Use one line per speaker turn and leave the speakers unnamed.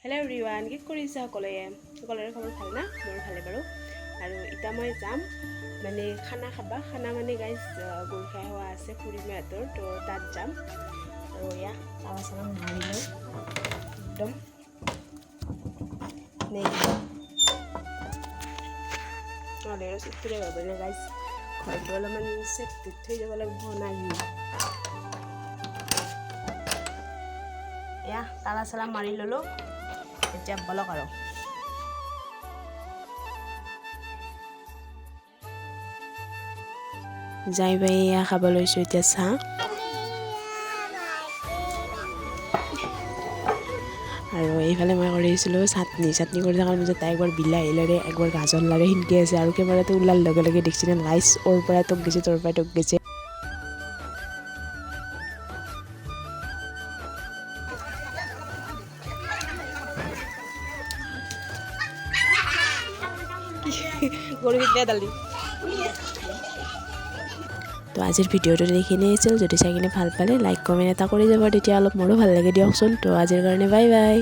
Hello' everyone, কি কৰিছা সকলোৰে খবৰ ভাল না? মোৰ ভালে বাৰু। আৰু এতিয়া মই যাম মানে খানা খাবা। খানা মানে গাইজ গোৰ্খা হোৱা আছে খুৰীমাহঁতৰ, তো তাত যাম। আৰু এয়া তাৱা চাৱা মাৰি লওঁ একদম নহ'লে আৰু চিটটোৰে ভাবিলে গাইজ ঘৰটো অলপমান চেফটিত থৈ যাব লাগিব নাই। এয়া তালা চালা মাৰি ল'লোঁ, এতিয়া বলক আৰু যাই পাই এয়া খাব লৈছোঁ এতিয়া চাহ। আৰু এইফালে মই কৰিছিলোঁ চাটনি কৰি থকাৰ পিছত তাই একবাৰ বিলাহী লাৰে একবাৰ গাজৰ লাৰে সেনকৈ আছে। আৰু কেমেৰাটো ওলাৰ লগে লগে দেখিছে লাইচ ওৰ পৰাই টক গৈছে তোৰ পৰাই টক গৈছে। তো আজিৰ ভিডিঅ'টো এইখিনিয়ে আছিল। যদি চাই কিনে ভাল পালে লাইক কমেণ্ট এটা কৰি যাব, তেতিয়া অলপ মোৰো ভাল লাগে দিয়কচোন। তো আজিৰ কাৰণে বাই বাই।